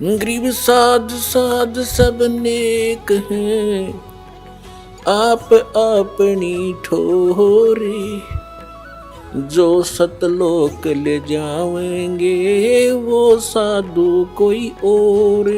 गरीब साध साध सब नेक हैं, आप अपनी ठोरे। जो सतलोक ले जाएंगे वो साधु कोई और।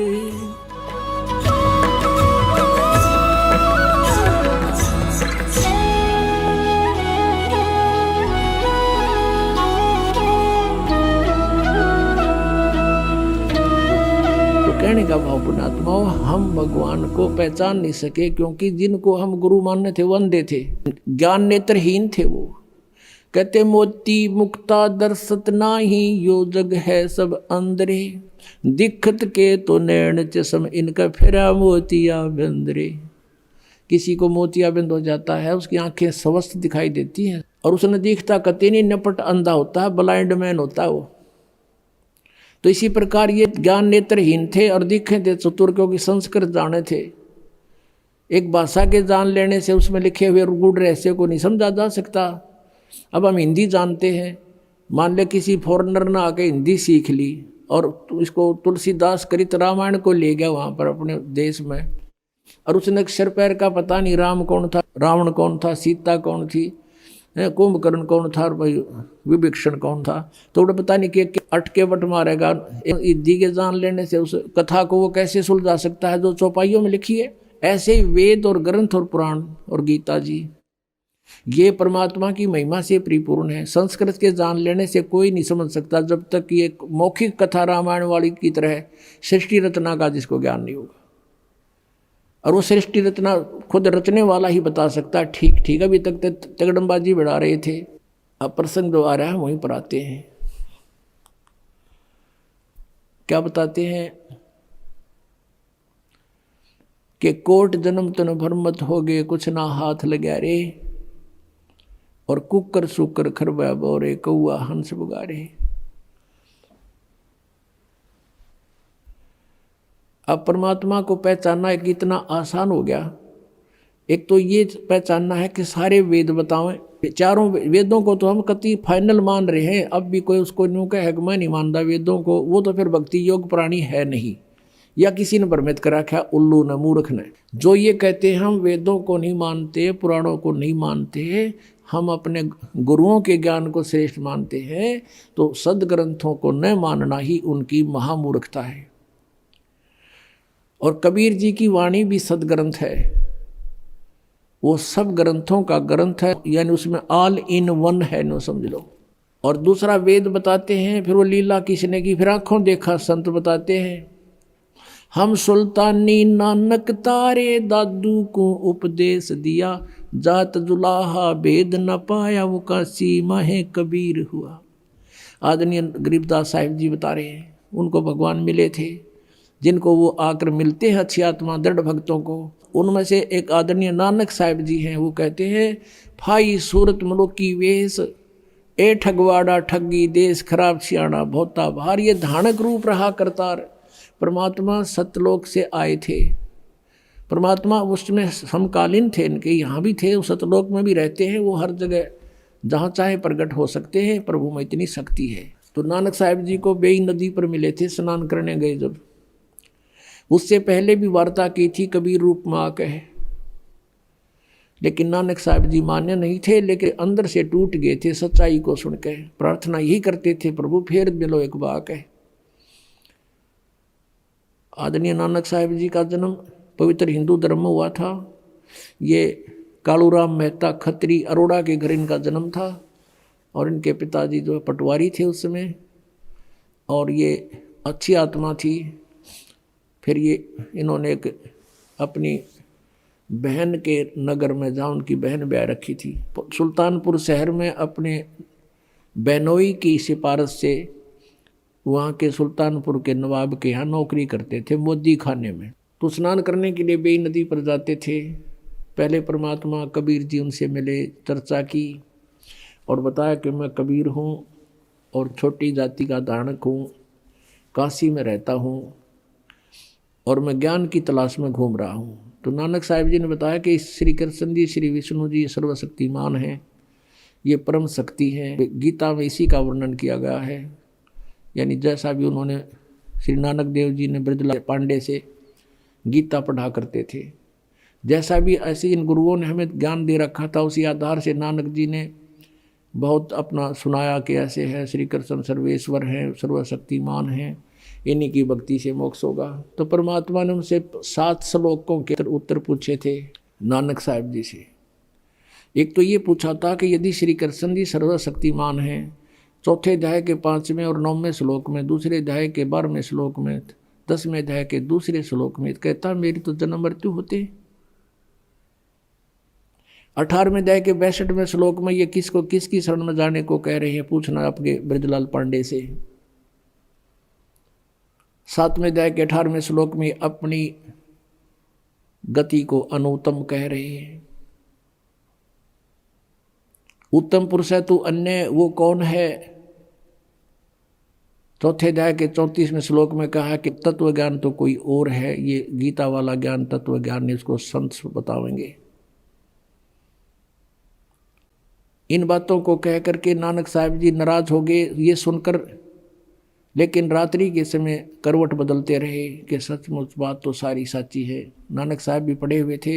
कहने का भाव पुण्यात्माओं, हम भगवान को पहचान नहीं सके क्योंकि जिनको हम गुरु मानने थे वो अंधे थे, ज्ञान नेत्रहीन थे। वो कहते मोती मुक्ता दर्शत नाही, यो जग है सब अंदरे। दिखत के तो नैन चश्म, इनका फिरा मोतिया बंदरे। किसी को मोतिया बंद हो जाता है, उसकी आंखें स्वस्थ दिखाई देती हैं और उसने दिखता कते नहीं, नपट अंधा होता है, ब्लाइंड मैन होता है वो। तो इसी प्रकार ये ज्ञान नेत्रहीन थे और दिखे थे चतुर, क्योंकि संस्कृत जाने थे। एक भाषा के जान लेने से उसमें लिखे हुए गूढ़ रहस्य को नहीं समझा जा सकता। अब हम हिंदी जानते हैं, मान ले किसी फॉरेनर ने आके हिंदी सीख ली और इसको तुलसीदास करित रामायण को ले गया वहाँ पर अपने देश में, और उसने अक्षर पैर का पता नहीं, राम कौन था, रावण कौन था, सीता कौन थी, कुंभकर्ण कौन था, विभीषण कौन था, तो उन्हें पता नहीं कि अटके बट मारेगा। हिंदी के जान लेने से उस कथा को वो कैसे सुलझा सकता है जो चौपाइयों में लिखी है। ऐसे ही वेद और ग्रंथ और पुराण और गीता जी ये परमात्मा की महिमा से परिपूर्ण है। संस्कृत के जान लेने से कोई नहीं समझ सकता जब तक ये मौखिक कथा रामायण वाली की तरह सृष्टि रचना का जिसको ज्ञान नहीं होगा। और वो सृष्टि रचना खुद रचने वाला ही बता सकता है। ठीक ठीक, अभी तक तगड़मबाजी बढ़ा रहे थे, अब प्रसंग जो आ रहा है वहीं पर आते हैं। क्या बताते हैं कि कोट जन्म तन भरमत हो गए, कुछ ना हाथ लगा रे, और कुकर सुकर खरबा बोरे, कौआ हंस बुगारे। अब परमात्मा को पहचानना एक इतना आसान हो गया। एक तो ये पहचानना है कि सारे वेद बतावें, चारों वेदों को तो हम कति फाइनल मान रहे हैं, अब भी कोई उसको न्यू कहे कि मैं नहीं मानता वेदों को, वो तो फिर भक्ति योग प्राणी है नहीं, या किसी ने भ्रमित कर रखा, उल्लू ने मूर्ख ने। जो ये कहते हैं हम वेदों को नहीं मानते, पुराणों को नहीं मानते, हम अपने गुरुओं के ज्ञान को श्रेष्ठ मानते हैं, तो सदग्रंथों को न मानना ही उनकी महामूर्खता है। और कबीर जी की वाणी भी सदग्रंथ है, वो सब ग्रंथों का ग्रंथ है, यानी उसमें ऑल इन वन है, नो समझ लो। और दूसरा वेद बताते हैं, फिर वो लीला किसने की, फिर आंखों देखा संत बताते हैं। हम सुल्तानी नानक तारे, दादू को उपदेश दिया, जात जुलाहा भेद न पाया, वो काशी माहे कबीर हुआ। आदरणीय गरीबदास साहिब जी बता रहे हैं, उनको भगवान मिले थे, जिनको वो आकर मिलते हैं अच्छी आत्मा दृढ़ भक्तों को। उनमें से एक आदरणीय नानक साहिब जी हैं, वो कहते हैं, फाई सूरत मनुकी वेश, ए ठगवाड़ा ठगी देश, खराब सियाणा भोता भार। ये धानक रूप रहा करतार। परमात्मा सतलोक से आए थे, परमात्मा उसमें समकालीन थे, इनके यहाँ भी थे, उस सतलोक में भी रहते हैं, वो हर जगह जहाँ चाहे प्रकट हो सकते हैं, प्रभु में इतनी शक्ति है। तो नानक साहिब जी को बेई नदी पर मिले थे, स्नान करने गए जब, उससे पहले भी वार्ता की थी कबीर रूप में आके, लेकिन नानक साहिब जी मान्य नहीं थे, लेकिन अंदर से टूट गए थे सच्चाई को सुन के। प्रार्थना यही करते थे, प्रभु फेर मिलो एक बाक है। आदरणीय नानक साहिब जी का जन्म पवित्र हिंदू धर्म में हुआ था। ये कालूराम मेहता खत्री अरोड़ा के घर इनका जन्म था, और इनके पिताजी जो पटवारी थे उस समय, और ये अच्छी आत्मा थी। फिर ये इन्होंने एक अपनी बहन के नगर में, जहाँ उनकी बहन ब्याह रखी थी, सुल्तानपुर शहर में अपने बहनोई की सिफारिश से वहाँ के सुल्तानपुर के नवाब के यहाँ नौकरी करते थे, मोदी खाने में। तो स्नान करने के लिए बेई नदी पर जाते थे। पहले परमात्मा कबीर जी उनसे मिले, चर्चा की और बताया कि मैं कबीर हूँ और छोटी जाति का धारणक हूँ, काशी में रहता हूँ और मैं ज्ञान की तलाश में घूम रहा हूँ। तो नानक साहिब जी ने बताया कि श्री कृष्ण जी, श्री विष्णु जी सर्वशक्तिमान हैं, ये परम शक्ति है। गीता में इसी का वर्णन किया गया है, यानी जैसा भी उन्होंने श्री नानक देव जी ने ब्रजलाल पांडे से गीता पढ़ा करते थे। जैसा भी ऐसे इन गुरुओं ने हमें ज्ञान दे रखा था, उसी आधार से नानक जी ने बहुत अपना सुनाया कि ऐसे है, श्री कृष्ण सर्वेश्वर हैं, सर्वशक्तिमान हैं, इन्हीं की भक्ति से मोक्ष होगा। तो परमात्मा ने उनसे 7 श्लोकों के उत्तर पूछे थे नानक साहब जी से। एक तो ये पूछा था कि यदि श्री कृष्ण जी सर्वशक्तिमान हैं, चौथे अध्याय के 5वें और 9वें श्लोक में, दूसरे अध्याय के 12वें श्लोक में, 10वें अध्याय के दूसरे श्लोक में कहता मेरी तो जन्म मृत्यु होते। 18वें अध्याय के 62वें श्लोक में ये किसको किसकी शरण में जाने को कह रहे हैं, पूछना आपके ब्रजलाल पांडे से। 7वें अध्याय के 18वें श्लोक में अपनी गति को अनुत्तम कह रहे हैं। उत्तम पुरुष है तू अन्य वो कौन है। चौथे अध्याय के 34वें श्लोक में कहा कि तत्व ज्ञान तो कोई और है, ये गीता वाला ज्ञान तत्व ज्ञान है, इसको संत बतावेंगे। इन बातों को कह करके नानक साहब जी नाराज हो गए ये सुनकर, लेकिन रात्रि के समय करवट बदलते रहे कि सचमुच बात तो सारी सच्ची है। नानक साहब भी पढ़े हुए थे,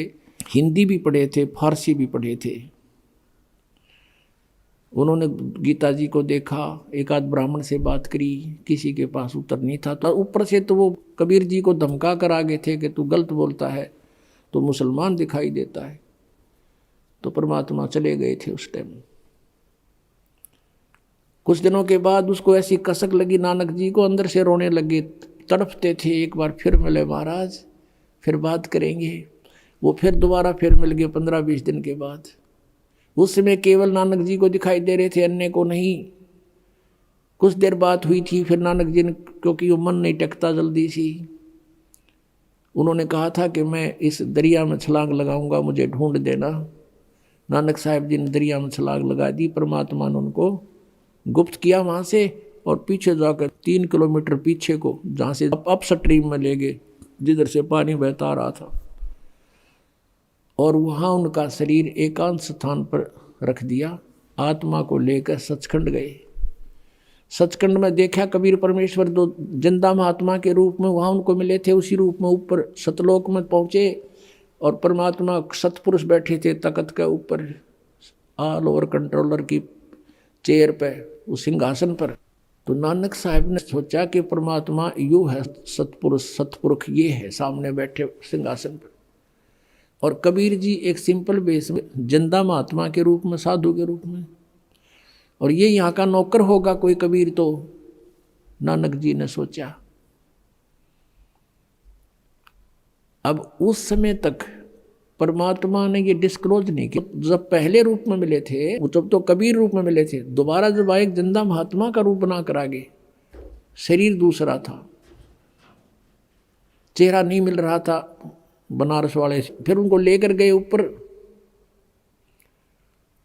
हिंदी भी पढ़े थे, फारसी भी पढ़े थे। उन्होंने गीता जी को देखा, एक आध ब्राह्मण से बात करी, किसी के पास उत्तर नहीं था। तो ऊपर से तो वो कबीर जी को धमका कर आ गए थे कि तू गलत बोलता है तो मुसलमान दिखाई देता है। तो परमात्मा चले गए थे उस टाइम। कुछ दिनों के बाद उसको ऐसी कसक लगी नानक जी को, अंदर से रोने लगे, तड़पते थे। एक बार फिर मिले महाराज, फिर बात करेंगे। वो फिर दोबारा फिर मिल गए 15-20 दिन के बाद। उस समय केवल नानक जी को दिखाई दे रहे थे, अन्य को नहीं। कुछ देर बात हुई थी, फिर नानक जी ने, क्योंकि वो मन नहीं टेकता जल्दी सी, उन्होंने कहा था कि मैं इस दरिया में छलांग लगाऊंगा, मुझे ढूंढ देना। नानक साहब जी ने दरिया में छलांग लगा दी। परमात्मा ने उनको गुप्त किया वहाँ से, और पीछे जाकर 3 किलोमीटर पीछे को, जहाँ से अप स्ट्रीम में ले गए, जिधर से पानी बहता रहा था। और वहाँ उनका शरीर एकांत स्थान पर रख दिया। आत्मा को लेकर सचखंड गए। सचखंड में देखा कबीर परमेश्वर दो जिंदा महात्मा के रूप में वहाँ उनको मिले थे। उसी रूप में ऊपर सतलोक में पहुँचे, और परमात्मा सतपुरुष बैठे थे तख्त के ऊपर, ऑल ओवर कंट्रोलर की चेयर पे, उस सिंहासन पर। तो नानक साहब ने सोचा कि परमात्मा यू है, सतपुरुष सतपुरुष ये है सामने बैठे सिंहासन पर। और कबीर जी एक सिंपल बेस में जिंदा महात्मा के रूप में, साधु के रूप में, और ये यहाँ का नौकर होगा कोई कबीर। तो नानक जी ने सोचा। अब उस समय तक परमात्मा ने ये डिस्क्लोज नहीं किया। जब पहले रूप में मिले थे, वो जब तो कबीर रूप में मिले थे, दोबारा जब आए जिंदा महात्मा का रूप बना कर आगे, शरीर दूसरा था, चेहरा नहीं मिल रहा था बनारस वाले। फिर उनको लेकर गए ऊपर।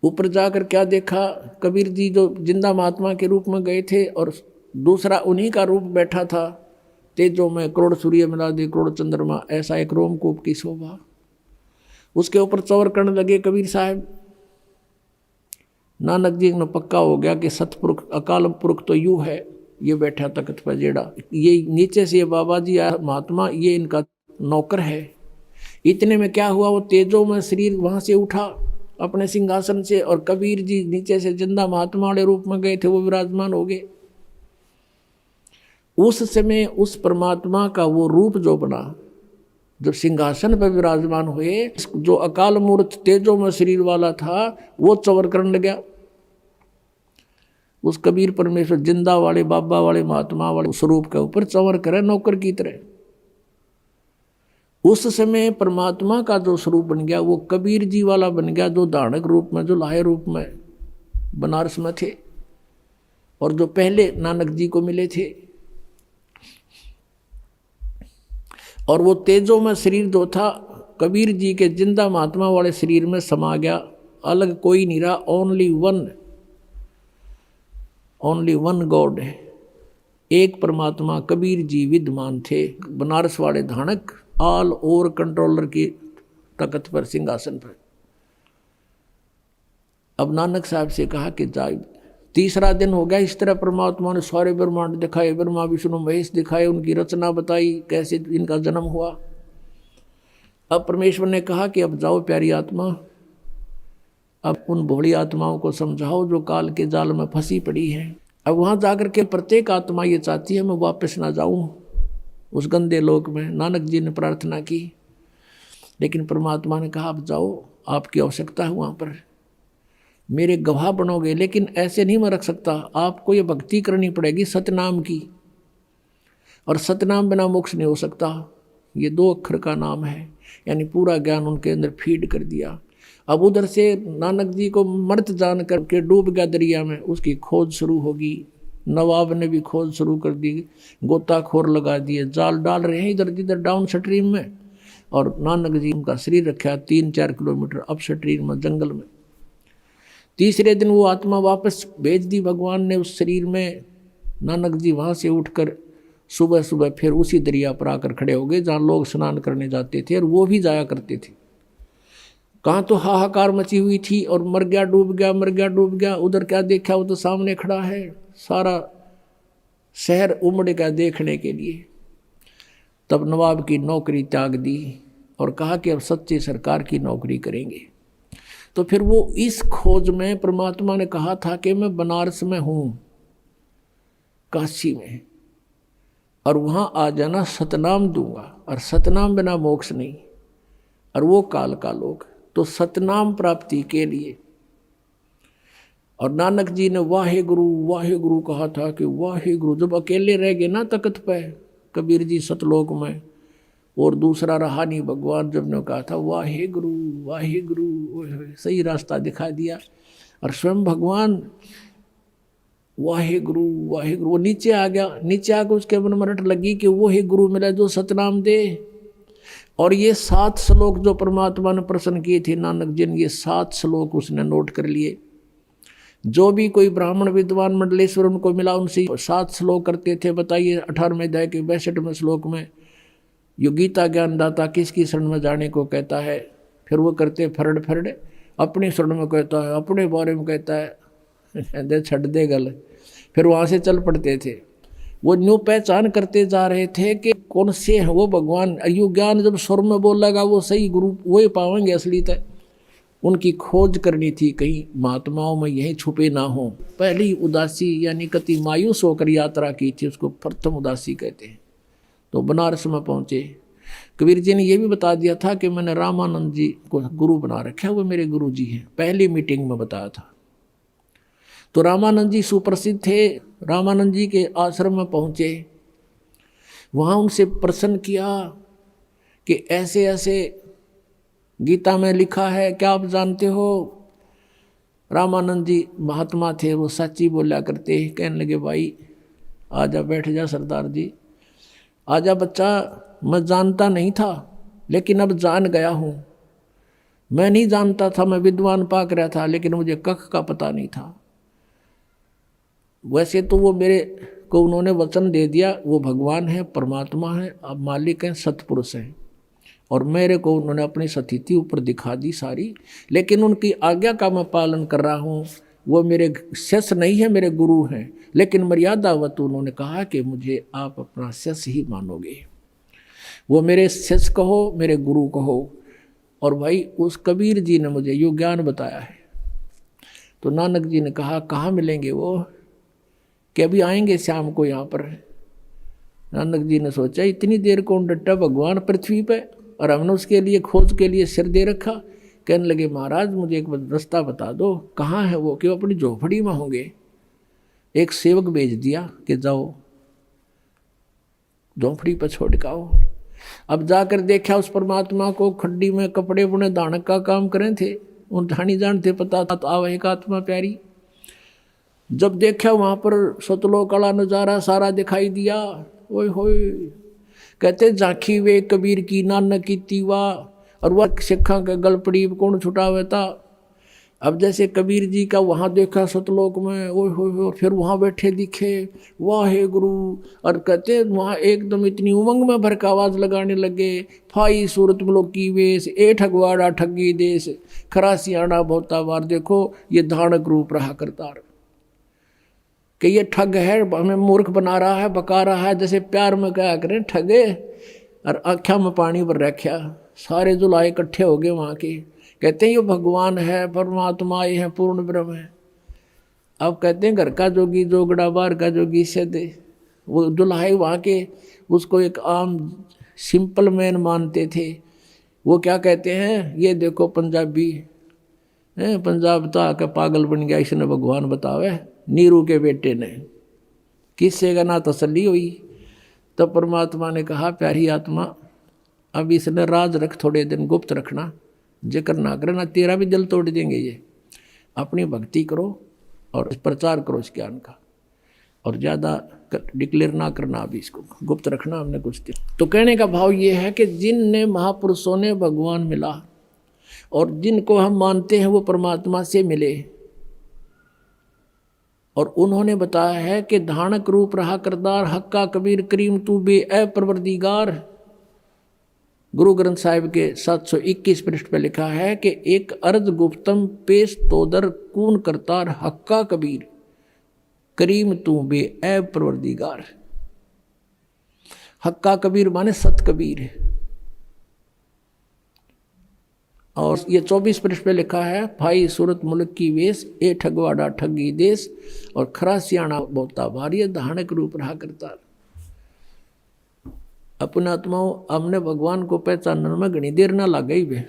ऊपर जाकर क्या देखा, कबीर जी जो जिंदा महात्मा के रूप में गए थे, और दूसरा उन्हीं का रूप बैठा था। तेजों में करोड़ सूर्य मिला दे करोड़ चंद्रमा, ऐसा एक रोमकूप की शोभा। उसके ऊपर चौर करने लगे कबीर साहब। नानक जी ने पक्का हो गया कि सतपुरुष अकाल पुरुष तो यूँ है, ये बैठा तख्त पर जेड़ा, ये नीचे से ये बाबा जी आया महात्मा, ये इनका नौकर है। इतने में क्या हुआ, वो तेजों में शरीर वहाँ से उठा अपने सिंहासन से, और कबीर जी नीचे से जिंदा महात्मा वाले रूप में गए थे, वो विराजमान हो गए। उस समय उस परमात्मा का वो रूप जो बना, जब सिंहासन पर विराजमान हुए, जो अकाल मूर्त तेजों में शरीर वाला था, वो चवर करने लगा। उस कबीर परमेश्वर जिंदा वाले बाबा वाले महात्मा वाले स्वरूप के ऊपर चवर करे नौकर की तरह। उस समय परमात्मा का जो स्वरूप बन गया वो कबीर जी वाला बन गया, जो धारणक रूप में, जो लाहे रूप में बनारस में थे, और जो पहले नानक जी को मिले थे। और वो तेजों में शरीर जो था कबीर जी के जिंदा महात्मा वाले शरीर में समा गया। अलग कोई नहीं रहा, ओनली वन गॉड है, एक परमात्मा कबीर जी विद्यमान थे, बनारस वाले धानक, ऑल ओवर कंट्रोलर की तख्त पर, सिंहासन पर। अब नानक साहब से कहा कि जा तीसरा दिन हो गया। इस तरह परमात्मा ने सारे ब्रह्मांड दिखाए, ब्रह्मा विष्णु महेश दिखाए, उनकी रचना बताई, कैसे इनका जन्म हुआ। अब परमेश्वर ने कहा कि अब जाओ प्यारी आत्मा, अब उन भोली आत्माओं को समझाओ जो काल के जाल में फंसी पड़ी है। अब वहाँ जाकर के प्रत्येक आत्मा ये चाहती है मैं वापस ना जाऊँ उस गंदे लोक में। नानक जी ने प्रार्थना की, लेकिन परमात्मा ने कहा अब जाओ, आपकी आवश्यकता है वहाँ पर, मेरे गवाह बनोगे, लेकिन ऐसे नहीं मैं रख सकता, आपको ये भक्ति करनी पड़ेगी सतनाम की, और सतनाम बिना मोक्ष नहीं हो सकता। ये 2 अक्षर का नाम है, यानी पूरा ज्ञान उनके अंदर फीड कर दिया। अब उधर से नानक जी को मर्त जान करके डूब गया दरिया में, उसकी खोज शुरू होगी। नवाब ने भी खोज शुरू कर दी, गोताखोर लगा दिए, जाल डाल रहे हैं इधर जिधर डाउन स्ट्रीम में, और नानक जी उनका शरीर रखा 3-4 किलोमीटर अप स्ट्रीम में जंगल में। तीसरे दिन वो आत्मा वापस भेज दी भगवान ने उस शरीर में। नानक जी वहाँ से उठकर सुबह सुबह फिर उसी दरिया पर आकर खड़े हो गए जहाँ लोग स्नान करने जाते थे, और वो भी जाया करते थे। कहाँ तो हाहाकार मची हुई थी, और मर गया डूब गया, मर गया डूब गया। उधर क्या देखा, वो तो सामने खड़ा है, सारा शहर उमड़ गया देखने के लिए। तब नवाब की नौकरी त्याग दी और कहा कि अब सच्चे सरकार की नौकरी करेंगे। तो फिर वो इस खोज में परमात्मा ने कहा था कि मैं बनारस में हूँ, काशी में, और वहाँ आ जाना, सतनाम दूंगा, और सतनाम बिना मोक्ष नहीं, और वो काल का लोक। तो सतनाम प्राप्ति के लिए, और नानक जी ने वाहे गुरु कहा था कि वाहे गुरु। जब अकेले रह गए ना तख्त पे कबीर जी सतलोक में, और दूसरा रहा नहीं भगवान, जब ने कहा था वाहे गुरु, सही रास्ता दिखा दिया। और स्वयं भगवान वाहे गुरु, वो नीचे आ गया। नीचे आकर उसके मन में रट लगी कि वो ही गुरु मिला जो सतनाम दे। और ये 7 श्लोक जो परमात्मा ने प्रसन्न किए थे नानक जी ने, ये 7 श्लोक उसने नोट कर लिए। जो भी कोई ब्राह्मण विद्वान मंडलेश्वर उनको मिला, उनसे 7 श्लोक करते थे। बताइए 18वें अध्याय के 62वें श्लोक में यो गीता ज्ञानदाता किसकी शरण में जाने को कहता है। फिर वो करते फरड़ अपनी शरण में कहता है, अपने बारे में कहता है, छड़ दे गल। फिर वहाँ से चल पड़ते थे। वो न्यू पहचान करते जा रहे थे कि कौन से हैं वो भगवान। अयु ज्ञान जब स्वर में बोलेगा वो सही गुरु वही पाएंगे असली तक। उनकी खोज करनी थी, कहीं महात्माओं में यही छुपे ना हो। पहली उदासी यानी कति मायूस होकर यात्रा की थी, उसको प्रथम उदासी कहते हैं। तो बनारस में पहुँचे। कबीर जी ने यह भी बता दिया था कि मैंने रामानंद जी को गुरु बना रखा है, वो मेरे गुरु जी हैं, पहली मीटिंग में बताया था। तो रामानंद जी सुप्रसिद्ध थे। रामानंद जी के आश्रम में पहुँचे, वहाँ उनसे प्रश्न किया कि ऐसे ऐसे गीता में लिखा है, क्या आप जानते हो? रामानंद जी महात्मा थे, वो सच्ची बोला करते। कहने लगे भाई आजा, बैठ जा सरदार जी, आजा बच्चा, मैं जानता नहीं था लेकिन अब जान गया हूँ। मैं नहीं जानता था, मैं विद्वान पाक रहा था, लेकिन मुझे कख का पता नहीं था। वैसे तो वो मेरे को उन्होंने वचन दे दिया, वो भगवान है, परमात्मा है, अब मालिक हैं, सतपुरुष हैं, और मेरे को उन्होंने अपनी स्थिति ऊपर दिखा दी सारी, लेकिन उनकी आज्ञा का मैं पालन कर रहा हूँ। वो मेरे शिष्य नहीं है, मेरे गुरु हैं, लेकिन मर्यादावत उन्होंने कहा कि मुझे आप अपना शिष्य ही मानोगे। वो मेरे शिष्य कहो, मेरे गुरु कहो। और भाई उस कबीर जी ने मुझे यो ज्ञान बताया है। तो नानक जी ने कहा कहाँ मिलेंगे वो, कि अभी आएंगे शाम को यहाँ पर। नानक जी ने सोचा इतनी देर कौन डटा भगवान पृथ्वी पे, और हमने उसके लिए खोज के लिए सिर दे रखा। कहने लगे महाराज मुझे एक रास्ता बता दो, कहाँ है वो? कि वो अपनी झोपड़ी में होंगे। एक सेवक भेज दिया कि जाओ झोपड़ी पर छोड़ के आओ। अब जाकर देखा उस परमात्मा को, खड्डी में कपड़े बुने दानक का काम करें थे, उन ठानी जानते पता था। तो आव एक आत्मा प्यारी, जब देखा वहाँ पर सतलोक काला नज़ारा सारा दिखाई दिया। ओए होए, कहते झांकी वे कबीर की नानक की तीवा, और वह सिखा के गलपड़ी कौन छुटावे था। अब जैसे कबीर जी का वहाँ देखा सतलोक में, ओए होए, फिर वहाँ बैठे दिखे वाहे गुरु, और कहते वहाँ एकदम इतनी उमंग में भर का आवाज़ लगाने लगे। फाई सूरत मलो की वेश, ए ठगवाड़ा ठगी देश, खरासियाना बहुता बार, देखो ये धानक रूप रहा करतार। कि ये ठग है, हमें मूर्ख बना रहा है, बका रहा है। जैसे प्यार में क्या करें, ठगे और आँखों में पानी भर रखा। सारे जुलाए इकट्ठे हो गए वहाँ के, कहते हैं ये भगवान है, परमात्मा ये है, पूर्ण ब्रह्म है। अब कहते हैं घर का जोगी जोगड़ा, बाहर का जोगी सदे। वो दुल्हाई वहाँ के उसको एक आम सिंपल मैन मानते थे। वो क्या कहते हैं, ये देखो पंजाबी है, पंजाब तो आके पागल बन गया, इसने भगवान बतावे, नीरू के बेटे ने। किससे का ना तसल्ली हुई। तो परमात्मा ने कहा, प्यारी आत्मा अब इसने राज रख, थोड़े दिन गुप्त रखना, जिक्र ना करना, तेरा भी दिल तोड़ देंगे ये। अपनी भक्ति करो और प्रचार करो इस ज्ञान का, और ज़्यादा डिक्लेयर ना करना, अभी इसको गुप्त रखना हमने कुछ दिन। तो कहने का भाव ये है कि जिनने महापुरुषों ने भगवान मिला और जिनको हम मानते हैं वो परमात्मा से मिले, और उन्होंने बताया है कि धानक रूप रहा करदार, हक्का कबीर करीम तू बे ए परवरदिगार। गुरु ग्रंथ साहिब के 721 पृष्ठ पे लिखा है कि एक अर्ज गुप्तम पेश तोदर कून करतार, हक्का कबीर करीम तू बे ए परवरदिगार। हक्का कबीर माने सत कबीर है। और ये 24 पृष्ठ पे लिखा है, भाई सूरत मुल्क की वेश, ए ठगवाड़ा ठगी देश, और खरा सियाणा बोता भारी, धानक रूप रहा करता। अपने आत्माओं, हमने भगवान को पहचानने में घनी देर ना लग गई वे।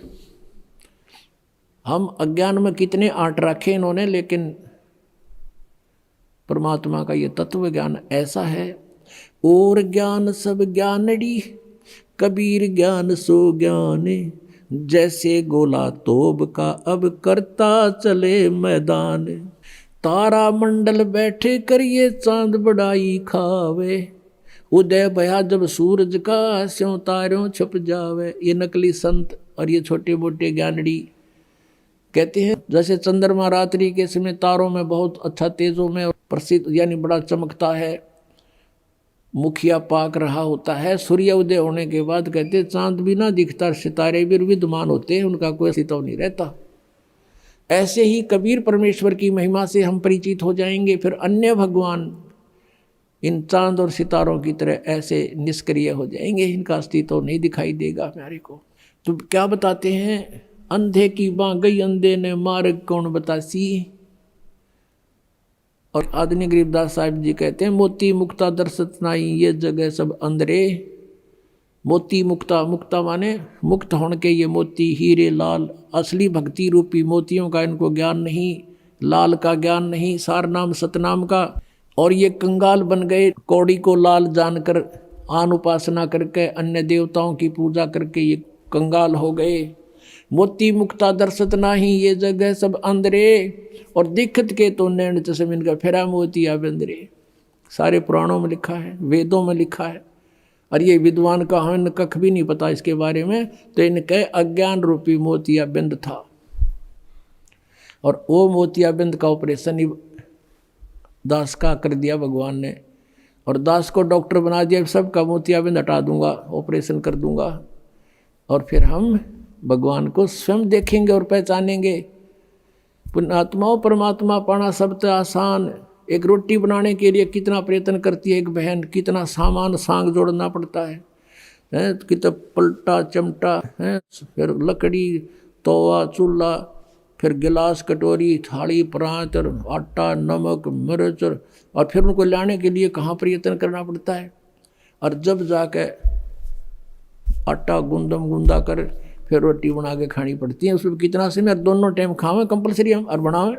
हम अज्ञान में कितने आंट रखे इन्होंने, लेकिन परमात्मा का ये तत्व ज्ञान ऐसा है। और ज्ञान सब ज्ञानड़ी, कबीर ज्ञान सो ज्ञान, जैसे गोला तोब का अब करता चले मैदान। तारा मंडल बैठे करिए चांद बड़ाई खावे, उदय भया जब सूरज का स्यों तारों छुप जावे। ये नकली संत और ये छोटे मोटे ज्ञानड़ी कहते हैं जैसे चंद्रमा रात्रि के समय तारों में बहुत अच्छा तेजों में प्रसिद्ध यानी बड़ा चमकता है, मुखिया पाक रहा होता है। सूर्य उदय होने के बाद कहते हैं चांद भी ना दिखता, सितारे भी विद्यमान होते हैं, उनका कोई अस्तित्व नहीं रहता। ऐसे ही कबीर परमेश्वर की महिमा से हम परिचित हो जाएंगे, फिर अन्य भगवान इन चांद और सितारों की तरह ऐसे निष्क्रिय हो जाएंगे, इनका अस्तित्व नहीं दिखाई देगा हमारे को। तो क्या बताते हैं, अंधे की बाँ गई अंधे ने मार्ग कौन बतासी। और आदरणीय गरीबदास साहिब जी कहते हैं, मोती मुक्ता दर्शत नाई ये जगह सब अंधरे। मोती मुक्ता, मुक्ता माने मुक्त होने के ये मोती, हीरे लाल, असली भक्ति रूपी मोतियों का इनको ज्ञान नहीं, लाल का ज्ञान नहीं, सार नाम सतनाम का। और ये कंगाल बन गए, कौड़ी को लाल जानकर आन उपासना करके अन्य देवताओं की पूजा करके ये कंगाल हो गए। मोती मुक्ता दर्शत नाही ये जगह सब अंधरे, और दिखत के तो नैन चश्म इनका फेरा मोतिया बंदरे। सारे पुराणों में लिखा है, वेदों में लिखा है, और ये विद्वान का हमें कख भी नहीं पता इसके बारे में। तो इनके अज्ञान रूपी मोतिया बिंद था, और वो मोतिया बिंद का ऑपरेशन दास का कर दिया भगवान ने, और दास को डॉक्टर बना दिया, सबका मोतियाबिंद हटा दूंगा, ऑपरेशन कर दूंगा, और फिर हम भगवान को स्वयं देखेंगे और पहचानेंगे। पुण्यात्माओं, परमात्मा पाना सबसे आसान। एक रोटी बनाने के लिए कितना प्रयत्न करती है एक बहन, कितना सामान सांग जोड़ना पड़ता है, कितना पलटा चमटा है, फिर लकड़ी, तवा, चूल्हा, फिर गिलास, कटोरी, थाली, परात, आटा, नमक, मिर्च, और फिर उनको लाने के लिए कहाँ प्रयत्न करना पड़ता है। और जब जाके आटा गुंदा कर फिर रोटी बना के खानी पड़ती है, उसमें कितना समय, और दोनों टाइम खावें कंपलसरी हम और बनावें।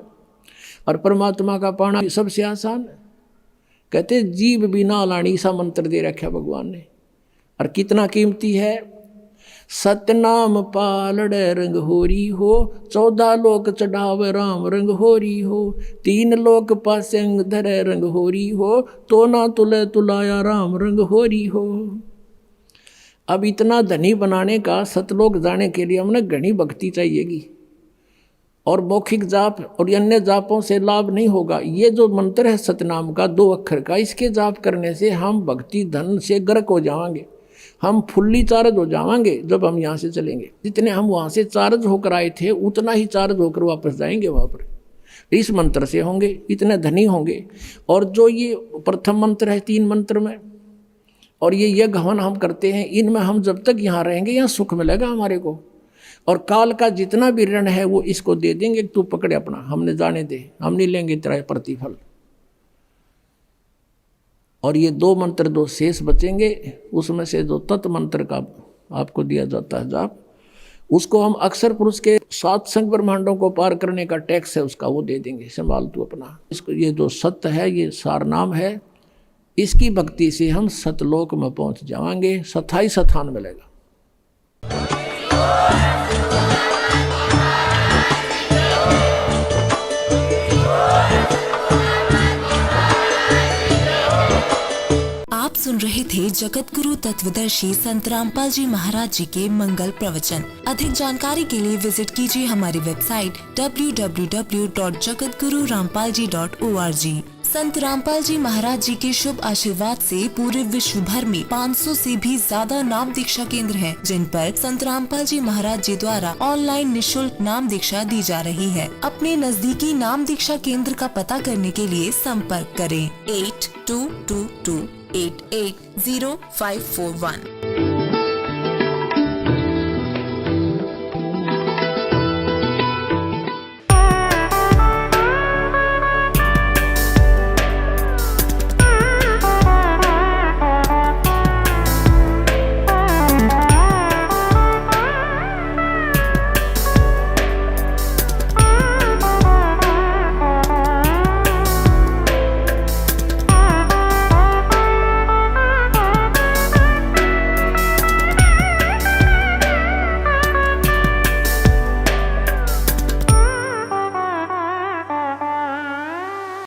और परमात्मा का पाना सबसे आसान है। कहते जीव बिना लाणी सा मंत्र दे रखा भगवान ने, और कितना कीमती है। सतनाम पालड़े रंग होरी हो, 14 लोक चढ़ावे राम रंग होरी हो, 3 लोक पासे अंग धरे रंग होरी हो, तो ना तुले तुलाया राम रंग होरी हो। अब इतना धनी बनाने का, सतलोक जाने के लिए हमने घनी भक्ति चाहिएगी, और मौखिक जाप और अन्य जापों से लाभ नहीं होगा। ये जो मंत्र है सतनाम का 2 अक्षर का, इसके जाप करने से हम भक्ति धन से गर्क हो जाएंगे, हम फुल्ली चार्ज हो जाएंगे। जब हम यहाँ से चलेंगे, जितने हम वहाँ से चार्ज होकर आए थे उतना ही चार्ज होकर वापस जाएंगे वहाँ पर। इस मंत्र से होंगे, इतने धनी होंगे। और जो ये प्रथम मंत्र है 3 मंत्र में, और ये यज्ञ हवन हम करते हैं, इनमें हम जब तक यहाँ रहेंगे यहाँ सुख मिलेगा हमारे को। और काल का जितना भी ऋण है वो इसको दे देंगे, तू पकड़े अपना, हमने जाने दे, हम नहीं लेंगे तेरा प्रतिफल। और ये 2 मंत्र 2 शेष बचेंगे, उसमें से जो तत् मंत्र का आपको दिया जाता है जाप, उसको हम अक्षर पुरुष के 7 संग ब्रह्मांडों को पार करने का टैक्स है उसका, वो दे देंगे, संभाल तू अपना इसको। ये जो सत्य है, ये सार नाम है, इसकी भक्ति से हम सतलोक में पहुंच जाएंगे, स्थाई स्थान मिलेगा। आप सुन रहे थे जगत गुरु तत्वदर्शी संत रामपाल जी महाराज जी के मंगल प्रवचन। अधिक जानकारी के लिए विजिट कीजिए हमारी वेबसाइट www.jagatgururampalji.org। संत रामपाल जी महाराज जी के शुभ आशीर्वाद से पूरे विश्व भर में 500 से भी ज्यादा नाम दीक्षा केंद्र हैं, जिन पर संत रामपाल जी महाराज जी द्वारा ऑनलाइन निशुल्क नाम दीक्षा दी जा रही है। अपने नजदीकी नाम दीक्षा केंद्र का पता करने के लिए संपर्क करें 8222880541।